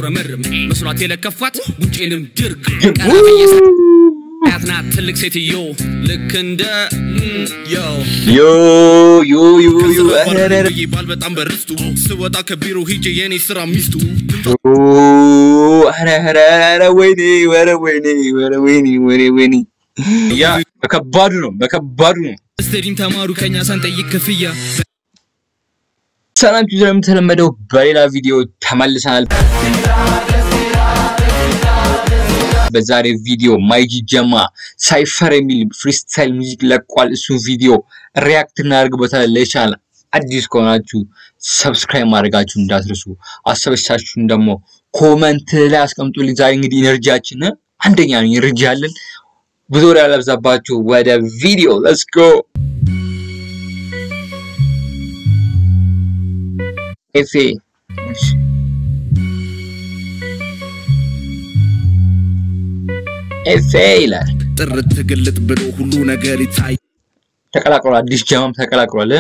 ረመርም መስሏት የለከፋት ጉንጬንም ድርግ ያትና ትልቅ ሴትዮ ልክ እንደ ዮ ይባል በጣም በርስቱ ስወጣ ከቢሮ ሂጄ የኔ ስራ ሚስቱ አረ ወይኔ ያ በከባዱ ነው ስቴዲም ተማሩ ከኛ ሳንጠይቅ ክፍያ ሰላም ጁዘም ተለመደው በሌላ ቪዲዮ ተመልሰናል በዛሬ ቪዲዮ ማይጂ ጀማ ሳይፈር የሚል ፍሪስታይል ሙዚክ ለቋል እሱ ቪዲዮ ሪአክት እናርግበታለን ለቻናል አዲስ ከሆናችሁ ሰብስክራይብ ማድረጋችሁን እንዳትረሱ አሰበቻችሁን ደግሞ ኮሜንት ላይ አስቀምጡልኝ ዛሬ እንግዲህ ኢነርጂያችን አንደኛ ነው ኢነርጂ አለን ብዙ ወሬ አላብዛባችሁ ወደ ቪዲዮ ሌትስ ጎ ኤፌይላል ጥርት ግልጥ ብሎ ሁሉ ነገር ይታይ ተቀላቅሏል አዲስ ጀማም ተቀላቅሏል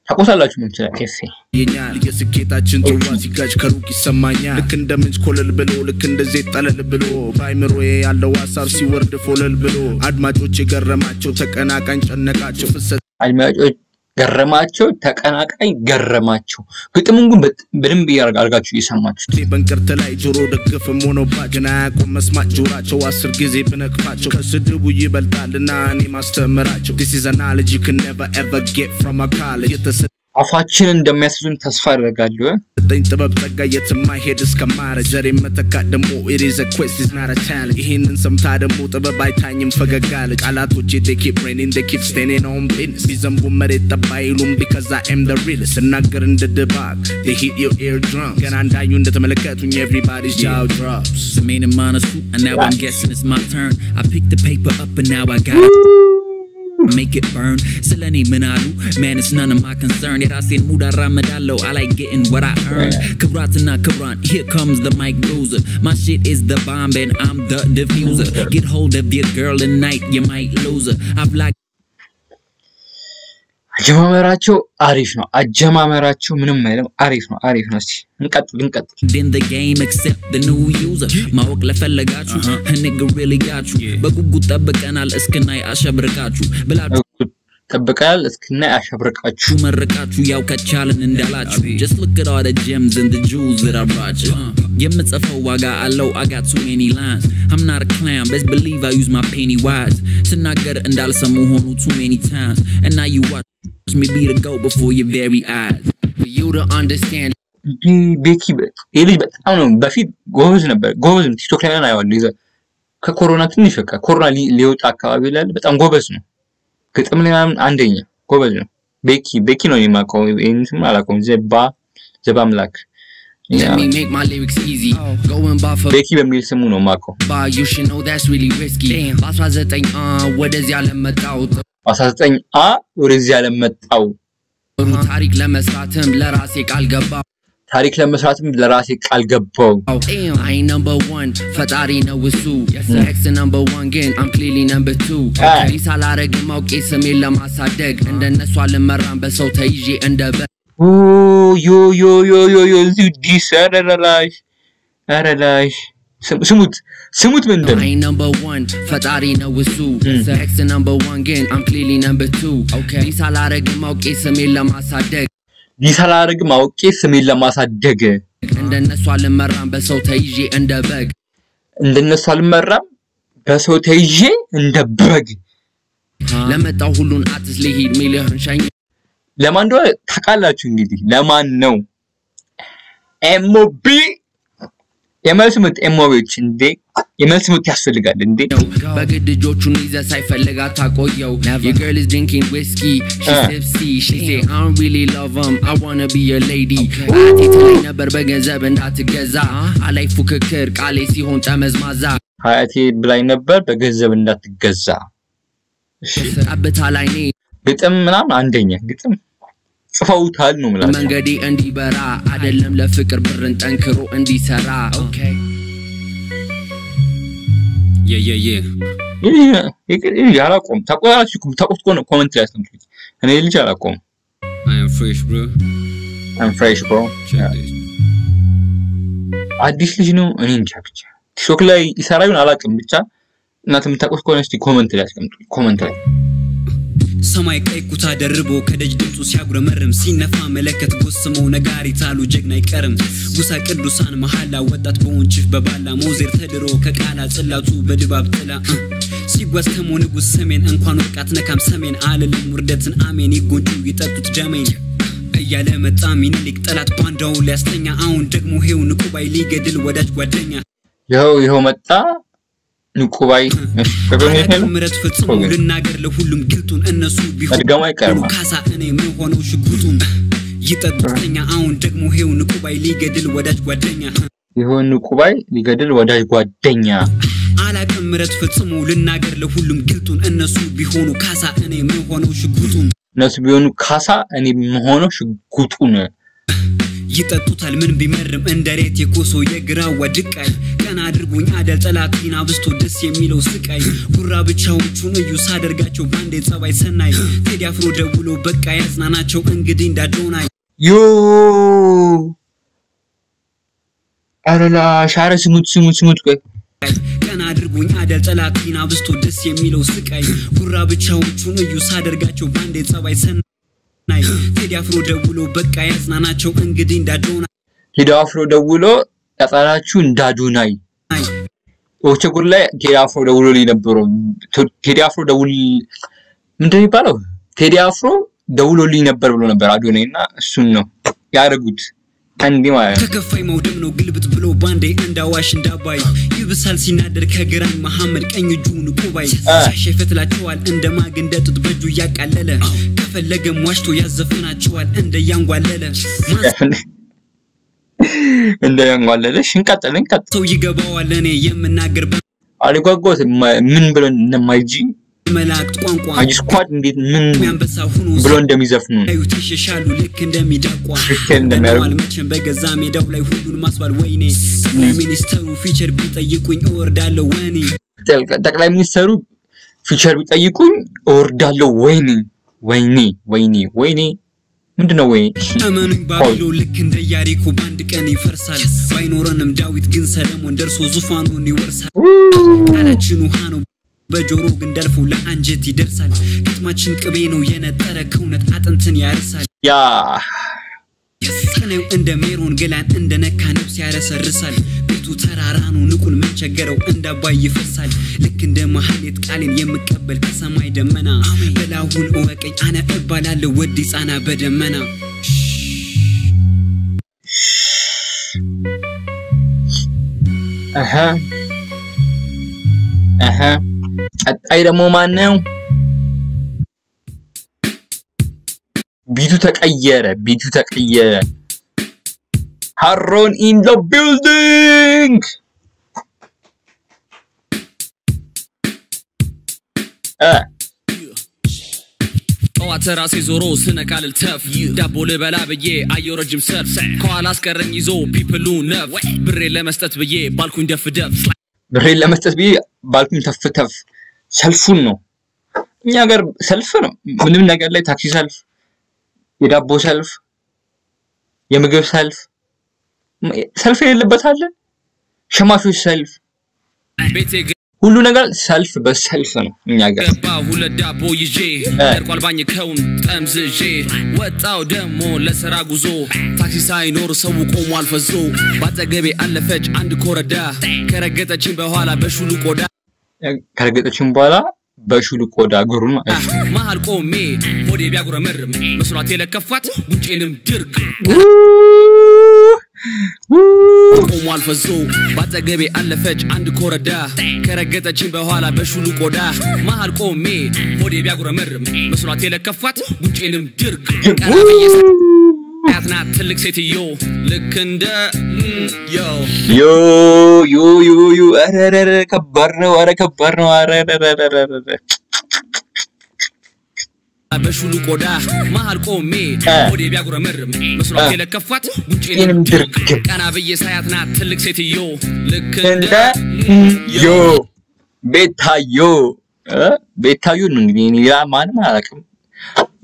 ታቆሳላችሁ ምን ይችላል ኤፌ የኛ የስኬታችን ጥዋ ሲጋጭ ከሩቅ ይሰማኛል ልክ እንደምንጭ ኮለል ብሎ ልክ እንደዚህ ጠለል ብሎ ባይምሮዬ ያለው ሐሳብ ሲወርድ ፎለል ብሎ አድማጮች ገረማቸው ተቀናቃኝ ጨነቃቸው ፍሰት አድማጮች ገረማቸው ተቀናቃኝ ገረማቸው ግጥሙን ግን በደንብ ያርጋችሁ ይሰማችሁ በእንቅርት ላይ ጆሮ ደግፍም ሆኖ ባጅና ያቆም መስማት ጆራቸው 10 ጊዜ ብነክፋቸው ከስድቡ ይበልጣልና እኔ ማስተምራቸው this is a knowledge you can never ever get from a college አፋችን እንደሚያስዙን ተስፋ አደርጋለሁ ጥበብ ጠጋ የትማይሄድ እስከማረ ጀሬ መተካት ደሞ it is a quest is not a talent ይሄንን ሰምታ ደሞ ጥበብ አይታኝም ፈገጋለ ቃላቶቼ they keep raining they keep standing on business ቢዘንቡ መሬት ጠባይሉም because I am the realest እናገር እንደ ድባቅ they hit your eardrum ገና እንዳዩ እንደተመለከቱኝ everybody's jaw drops the main manus and now I'm guessing it's my turn I picked the paper up and now I got make it burn Seleni Minalu man it's none of my concern it I seen muda ramadallo I like getting what I earn Kabratana Kabran here comes the mic bruiser my shit is the bomb and I'm the diffuser get hold of your girl tonight you might lose her I've like አጀማመራቸው ምንም አይደለም አሪፍ ነው እስቲ እንቀጥል in the game except the new user ማወቅ ለፈለጋችሁ nigga really got you በጉጉት ጠብቀናል እስከናይ አሸብርቃችሁ ብላችሁ ጠብቀናል እስከናይ አሸብርቃችሁ መርቃችሁ ያው ከቻለን እንዳላችሁ just look at all the gems and the jewels that I brought you የምጽፈው ዋጋ አለው I got too many lines I'm not a clown best believe I use my penny wise ስናገር እንዳልሰሙ ሆኑ too many times and now you watch me be the go before your very eyes for you to understand ቤኪ ኤሊ በጣም ነው በፊት ጎበዝ ነበር ቲክቶክ ላይ ነው ያለው ይዘ ከኮሮና ትንሽ በቃ ኮሮና ሊወጣ አካባቢ ላይ በጣም ጎበዝ ነው ግጥም ላይ አንደኛ ጎበዝ ነው ቤኪ ነው የማቀው እንትን አላቆም ዘባምላክ Let me make my lyrics easy going by for ቤኪ በሚል ስሙ ነው ማቀው you should know that's really risky በ19 ወደዚህ ዓለም መጣው 19 ወደዚህ ዓለም መጣው ታሪክ ለመስራትም ለራሴ ቃል ገባው I number 1 ፈጣሪ ነው እሱ X number 1 ግን I'm clearly number 2 ይሳላረግ ማውቄ ስሜን ለማሳደግ እንደነሱ አልመራም በሰው ተይዤ እንደበ ዮ ዲሰረላሽ ስሙት ምንድነው I number 1 ፈጣሪ ነው እሱ X number 1 ግን I'm clearly number 2 ይሳላረግ ማውቄ ስሜን ለማሳደግ እንደነሱ አልመራም በሰው ተይዤ እንደበግ ለመጣው ሁሉን አትስ ለሂድ ሚሊዮን ሻኝ ለማን ነው ታቃላችሁ እንግዲህ ለማን ነው ኤምኦቢ የመልስምት ኤምኦቢዎች እንዴ የመልስምት ያስፈልጋል እንዴ በግድጆቹን ይዘ ሳይፈልጋ ታቆየው your girl is drinking whiskey she's tipsy she say I don't really love him I want to be your lady አቲ ተለይ ነበር በገንዘብ እንዳትገዛ አላይ ፉክክር ቃሌ ሲሆን ጠመዝማዛ አቲ ብላይ ነበር በገንዘብ እንዳትገዛ እሺ አበታ ላይ ነኝ ግጥም ምናምን አንደኛ ግጥም ጽፈውታል ነው ማለት መንገዴ እንዲበራ አይደለም ለፍቅር ብርን ጠንክሮ እንዲሰራ ኦኬ ያላቆም ታቆያችሁ ታቆጥቆ ኮሜንት ላይ አስቀምጡልኝ እኔ ልጅ አላቆም I am fresh bro I'm fresh bro. አዲስ ልጅ ነው እኔ እንጃ ብቻ ቲክቶክ ላይ ይሰራዩን አላቅም ብቻ እናንተ የምታውቁት ከሆነ እስቲ ኮሜንት ላይ አስቀምጡ ኮሜንት ላይ ሰማይ ቀይ ኩታ ደርቦ ከደጅ ድምጹ ሲያጉረመርም ሲነፋ መለከት ጎስሞ ነጋሪ ታሉ ጀግና ይቀርም ጉሳ ቅዱሳን መሐላ ወጣት በወንጭፍ በባላ ሞዜር ተድሮ ከቃላ ጽላቱ በድባብ ጥላ ሲጓዝ ተሞ ንጉስ ሰሜን እንኳን ወርቃት ነካም ሰሜን አለልኝ ውርደትን አሜን ይጎንጩ ይጠጡት ጀሜን እያለ መጣ ሚኒሊክ ጠላት ባንዳው ሊያስተኛ አሁን ደግሞ ሄው ንቁባይ ሊገድል ወዳጅ ጓደኛ ይኸው መጣ ንቁባይ ምረት ፍጽሞ ልናገር ለሁሉም ግልጡን እነሱ ቢሆኑ ካሳ እኔ ምን ሆነው ሽጉጡን ይጠጡተኛ አሁን ደግሞ ሄው ንቁባይ ሊገድል ወዳጅ ጓደኛ ይኸው ንቁባይ ሊገድል ወዳጅ ጓደኛ አላቅም ምረት ፍጽሞ ልናገር ለሁሉም ግልጡን እነሱ ቢሆኑ ካሳ እኔ ምን ሆነው ሽጉጡን እነሱ ቢሆኑ ካሳ እኔ ምን ሆነው ሽጉጡን ይጠጡታል ምን ቢመርም እንደሬት የኮሶ የግራዋ ድቃይ ቀና አድርጉኝ አደል ጠላቲና ብስቶ ደስ የሚለው ስቃይ ጉራ ብቻዎቹን እዩ ሳደርጋቸው ባንዴ ጸባይ ሰናይ ቴዲ አፍሮ ደውሎ በቃ ያጽናናቸው እንግዲህ እንዳዶናይ ዮ አረላ ሻረ ስሙት ቆይ ቀና አድርጉኝ አደል ጠላቲና ብስቶ ደስ የሚለው ስቃይ ጉራ ብቻዎቹን እዩ ሳደርጋቸው ባንዴ ጸባይ ሰናይ ቴዲ አፍሮ ደውሎ በቃ ያጽናናቸው እንግዲህ እንዳዶናይ ቴዲ አፍሮ ደውሎ ያጽናናችሁ እንዳዶናይ ወቸጉር ላይ ቴዲ አፍሮ ደውሎ ሊነበረው ቴዲ አፍሮ ደውል ምንድነው ይባላል ቴዲ አፍሮ ደውሎልኝ ነበር ብሎ ነበር አዶናይና እሱን ነው ያረጉት አንዲ ማለት ተከፋይ መውደም ነው ግልብት ብሎ ባንዴ እንዳዋሽ እንዳባይ ይብሳል ሲናደር ከግራኝ መሐመድ ቀኝ እጁ ንቁባይ ሸፈትላቸዋል እንደማግ እንደጥጥ በጁ ያቃለለ ከፈለገም ዋሽቶ ያዘፍናቸዋል እንደያንጓለለ እንደያንጓለለ ሽንቀጥልን ሰው ይገባዋል እኔ የምናገር አልጓጓት ምን ብሎ እንደማይጂ መላእክት ቋንቋ አጅስኳድ እንዴት ምን ብሎ እንደሚዘፍኑ ተሸሻሉ ልክ እንደሚዳቋ እንደማልመቸን በገዛ ሜዳው ላይ ሁሉን ማስባል ወይኔ ሚኒስተሩ ፊቸር ቢጠይቁኝ እወርዳለሁ ወኔ ጠቅላይ ሚኒስተሩ ፊቸር ቢጠይቁኝ እወርዳለሁ ወይኔ ምንድነው ወይ አመኑኝ ባቢሎ ልክ እንደ ያሪኮ ባንድ ቀን ይፈርሳል ባይኖረንም ዳዊት ግን ሰለሞን ደርሶ ዙፋኑን ይወርሳል ቃላችን ውሃ ነው በጆሮ ግንደልፉ ለአንጀት ይደርሳል ከተማችን ቅቤ ነው የነጠረ ከውነት አጥንትን ያርሳል ያ ስነው እንደ ሜሮን ገላን እንደ ነካ ነብስ ያረሰርሳል ቤቱ ተራራ ነው ንቁን መንቸገረው እንዳባይ ይፈሳል ልክ እንደ መሐሌት ቃልን የምቀበል ከሰማይ ደመና በላሁን ወቀኝ አና እባላለሁ ወዲ ጻና በደመና ቀጣይ ደግሞ ማን ነው ቢቱ ተቀየረ ሃሮን in the building ተራሴ ዞሮ ስነቃልል ተፍ ዳቦ ለበላ በዬ አየው ረጅም ሰልፍ ከኋላ አስቀረኝ ይዞ ፒፕሉ ነፍ ብሬ ለመስጠት በዬ ባልኩኝ ተፍ ሰልፉን ነው እኛ ጋር ሰልፍ ነው ምንም ነገር ላይ ታክሲ ሰልፍ የዳቦ ሰልፍ የምግብ ሰልፍ የሌለበት አለ ሸማቾች ሰልፍ ሁሉ ነገር ሰልፍ በሰልፍ ነው እኛ ጋር ሁለት ዳቦ ይዤ ተርቋል ባኝከውን ጠምዝዤ ወጣው ደሞ ለስራ ጉዞ ታክሲ ሳይኖር ሰው ቆሟል ፈዞ ባጠገቤ አለፈች አንድ ኮረዳ ከረገጠችኝ በኋላ በሹሉ ቆዳ ጉሩን ማል ቆሜ ሆዴ ቢያጉረመርም መስሏት የለከፋት ጉንጬንም ድርግ ቆሟል ፈዞ ባጠገቤ አለፈች አንድ ኮረዳ ከረገጠችኝ በኋላ በሹሉ ቆዳ ማል ቆሜ ሆዴ ቢያጉረመርም መስሏት የለከፋት ጉንጬንም ድርግ ያትና ትልቅ ሴትዮ ልክ እንደ ዮ አረረረ ከባድ ነው አረረረ በሹሉ ቆዳ ማል ቆሜ ሆዴ ቢያጉረመርም መስሏት የለከፋት ጉንጬንም ድርግ ቀና በየ ሳያትና ትልቅ ሴትዮ ልክ እንደ ቤታዮ ነው እንግዲህ እኔ ማንም አላውቅም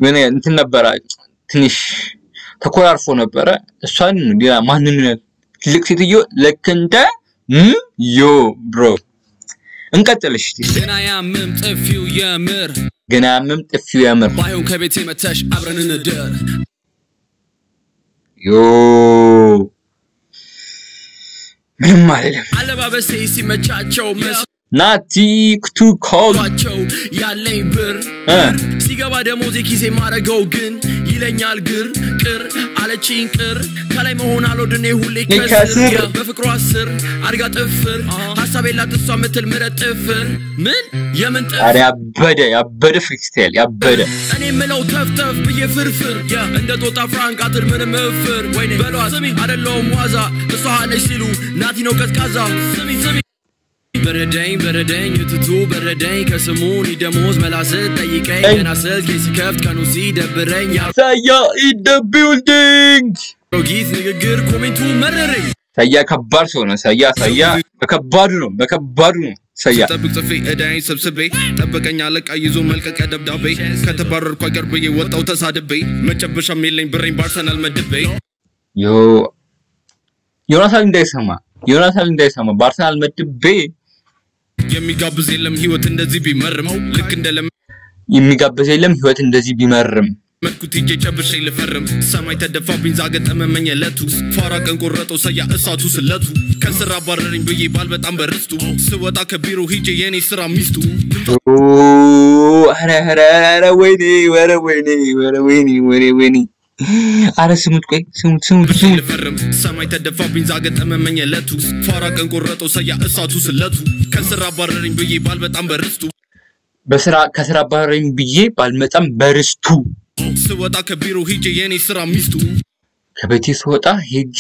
ምን እንትን ነበር ትንሽ ተኮራርፎ ነበር እሷን ዲላ ማንንም ትልቅ ሴትዮ ልክ እንደ ዮ ብሮ እንቀጥልሽ ገና ያምም ጥፊው ያምር ገና ያምም ጥፊው ያምር ባይሆን ከቤቴ መተሽ አብረን እንደር ዮ ምንም አይደለም አለባበሴ ሲመቻቸው ናቲ ቱ ኮላቸው ያለኝ ብር ሲገባ ደሞዜ ኪሴ ማረገው ግን ይለኛል ግር ቅር አለችኝ ቅር ከላይ መሆን አልወድኔ ሁሌ ከስር በፍቅሯ ስር አድጋ ጥፍር ሐሳቤ ላጥሷ ምትል ምረት ጥፍር ምን የምን ጥፍር ያበደ ፍሪስታይል ያበደ እኔ ምለው ተፍተፍ ብዬ ፍርፍር እንደ ጦጣ ፍራንክ አትር ምንም ፍር ወይኔ በሏ ስሚ አይደለም ዋዛ እሷ ነሽ ሲሉ ናቲ ነው ቀዝቃዛ ስሚ በረደኝ እትቱ በረደኝ ከስሙን ደሞዝ መላስት ጠይቀኝ ገና ስልክ ሲከፍት ቀኑ ሲደብረኝ ሳያ ቢልዲንግ ሮጊት ንግግር ኮሜንቱ መረረኝ ሳያ ከባድ ሰው ነው ሳያ በከባዱ ነው ሳያ ጠብቅ ጽፌ እዳይ ሰብስቤ ጠበቀኛ አለቃ ይዞ መልቀቂያ ደብዳቤ ከተባረርኩ አገርብዬ ወጣው ተሳድቤ መጨበሻም የለኝ ብሬን ባርሰናል መድቤ ዮናታን እንዳይሰማ ባርሰናል መድቤ የሚጋብዝ የለም ህይወት እንደዚህ ቢመርመው ልክ እንደለም የሚጋብዝ የለም ህይወት እንደዚህ ቢመርም መድኩት ይጄ ጨብሼ ልፈርም ሰማይ ተደፋብኝ ዛገጠመመኝ ለቱ ፋራ ቀን ቆረጠው ሰያ እሳቱ ስለቱ ከስራ ባረረኝ ብዬ ባል በጣም በርስቱ ስወጣ ከቢሮ ሂጄ የኔ ስራ ሚስቱ አረ ወይኔ አረ ስሙት ቆይ ስሙት ልፈርም ሰማይ ተደፋብኝ ዛገጠመመኝ ለቱ ፋራ ቀን ቆረጠው ሰያ እሳቱ ስለቱ ከስራ ባረረኝ ብዬ ባል በጣም በርስቱ ከስራ ባረረኝ ብዬ ባልመጣም በርስቱ ስወጣ ከቢሮ ሂጄ የኔ ስራ ሚስቱ ከቤቴ ስወጣ ሄጄ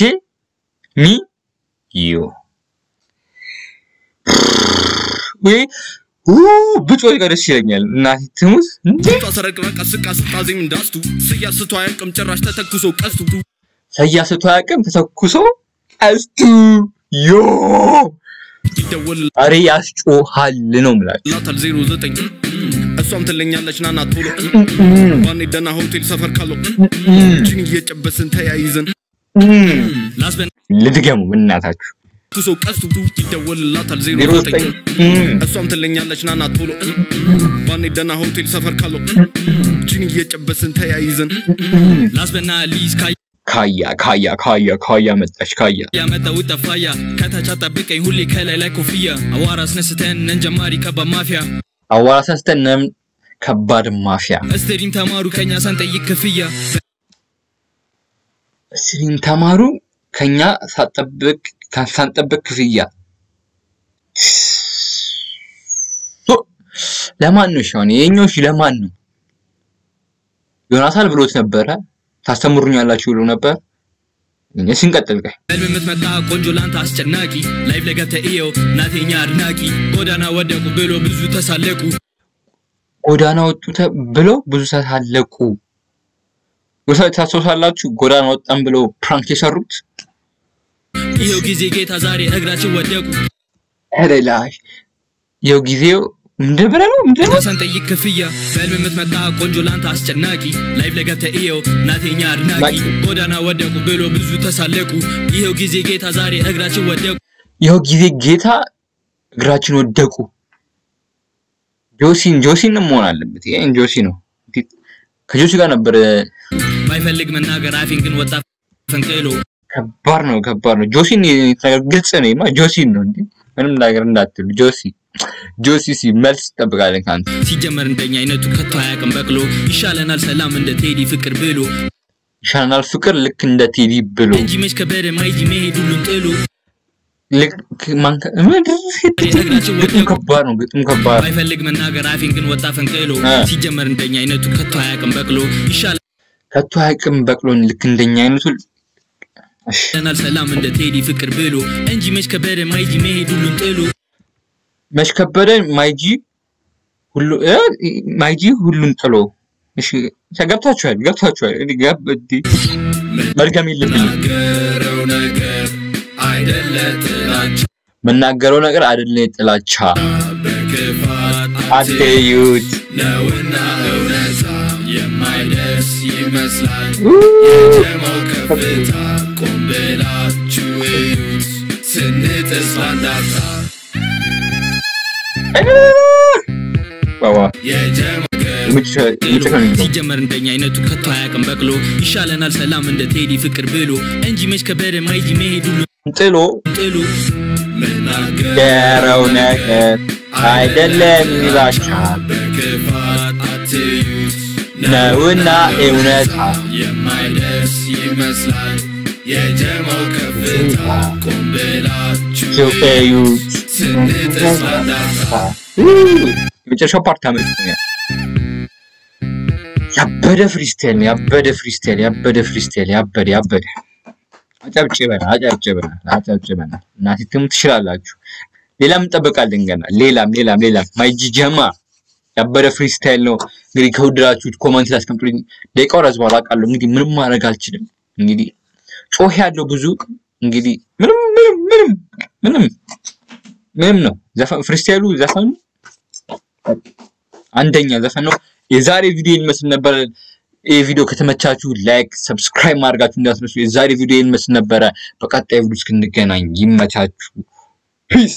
ወይ ብጮህ ደስ ይለኛል እናቴ ትሙት እንዴ ተሰረቅረቀ ስቃስታዚም እንዳስቱ ስያስቱ አያቅም ጭራሽ ተተኩሶ ቀስቱ ስያስቱ አያቅም ተተኩሶ ቀስቱ ይደወል አሬ ያስጮሃል ነው ማለት ላታል 09 እሷም ትለኛለች ናና ቶሎ ባኔ ደና ሆቴል ሰፈር ካለው ጂን እየጨበስን ተያይዘን ልድገሙ እናታችሁ ኩሶ ቀስቱ ይደወልላታል 09 እሷም ትለኛለች ናና ቶሎ ባኔ ደና ሆቴል ሰፈር ካለው ጂን እየጨበስን ተያይዘን ላስበና ሊስ ካያ መጣች ካያ ያመጣው ተፋያ ከታቻ ጠብቀኝ ሁሌ ከላይ ላይ ኮፍያ አዋራስ ነስተን እንጀማሪ ከባድ ማፊያ እስትሪም ተማሩ ከኛ ሳንጠይቅ ክፍያ እስትሪም ተማሩ ከኛ ሳንጠብቅ ክፍያ ለማን ነው ሻውን የኛውሽ ለማን ነው ዮናታን ብሎት ነበር ታስተምሩኛላችሁ ብሎ ነበር እኔ ሲንቀጥል ጋር ለምትመጣ ቆንጆ ላንተ አስጨናቂ ላይቭ ለገብተ ኢዮ ናቴኛ አድናቂ ጎዳና ወደቁ ብሎ ብዙ ተሳለቁ ጎዳና ወጡ ብሎ ብዙ ተሳለቁ ወሳይታሶሳላችሁ ጎዳና ወጣን ብሎ ፕራንክ የሰሩት ይሄው ጊዜ ጌታ ዛሬ እግራችን ወደቁ አረላይ ይሄው ጊዜው ምንድነው ሳንጠይቅ ክፍያ ለምትመጣ ቆንጆ ላንተ አስጨናቂ ላይቭ ለገብተ ኢዮ ናቴኛ አድናቂ ጎዳና ወደቁ ብሎ ብዙ ተሳለቁ ይሄው ጊዜ ጌታ ዛሬ እግራችን ወደቁ ይሄው ጊዜ ጌታ እግራችን ወደቁ ጆሲን መሆን አለበት ይሄ ጆሲ ነው ከጆሲ ጋር ነበር ማይፈልግ መናገር አፊን ግን ወጣ ፈንቀሎ ከባድ ነው ጆሲን ግልጽ ነው ጆሲን ነው እንዴ ምንም ነገር እንዳትሉ ጆሲ መልስ ተጠብቃለን ካንተ ሲጀመር እንደኛ አይነቱ ከቶ አያቅም በቅሎ ይሻለናል ሰላም እንደ ቴዲ ፍቅር ብሎ ይሻለናል ፍቅር ልክ እንደ ቴዲ ብሎ እንጂ መች ከበደ ማይጂ መሄድ ሁሉን ጥሎ ልክ ማንተ ግጥም ከባድ ማይፈልግ መናገር አፊን ግን ወጣ ፈንቀሎ ሲጀመር እንደኛ አይነቱ ከቶ አያቅም በቅሎ በቅሎ ልክ እንደኛ አይነቱ ይሻለናል ሰላም እንደ ቴዲ ፍቅር ብሎ እንጂ መች ከበደ ማይጂ መሄድ ሁሉን ጥሎ መሽከበደ ማይጂ ሁሉን ጥሎ እሺ ተገብታችኋል እኔ ጋብዲ መልካም ይልብኝ መናገረው ነገር አይደለ ጥላቻ አትዩት ነውና እውነታ የማይደርስ ይመስላል የጀማው ከፍታ ቆም ብላችሁ እዩት ስንጥስ ባንዳታ ዋዋ ሲጀመር እንደኛ አይነቱ ከቶ አያውቅም በቅሎ ይሻለናል ሰላም እንደ ቴዲ ፍቅር ብሎ እንጂ መች ከበደ ማይጂ መሄዱ ጥሎ የረው ነገር አይደለም ይላችኋል በክፋት አትዩት ነውና እውነታ የማይደርስ ይመስላል የጀማው ከፍታ ቆም ብላችሁ እዩት ስንጥስ ባንዳታ የመጨረሻው ፓርት አመጣኝ ያበደ ፍሪስታይል ያበደ አጨብጭበና እናንተም ትችላላችሁ ሌላም እንጠብቃለን ገና ሌላም ማይጂ ጀማ ያበደ ፍሪስታይል ነው እንግዲህ ከወደዳችሁት ኮሜንት ላይ አስቀምጡልኝ ደቂቃው ረዝሟል አውቃለሁ እንግዲህ ምንም ማድረግ አልችልም እንግዲህ ጮህ ያለው ብዙ እንግዲህ ምንም ነው ዘፈን ፍሪስታይሉ ዘፈኑ አንደኛ ዘፈን ነው የዛሬ ቪዲዮ ይመስል ነበር ቪዲዮ ከተመቻችሁ ላይክ ሰብስክራይብ ማድረጋችሁ እንዳትረሱ የዛሬ ቪዲዮ ይመስል ነበር በቀጣይ ቪዲዮ እስክንገናኝ ይመቻችሁ ፒስ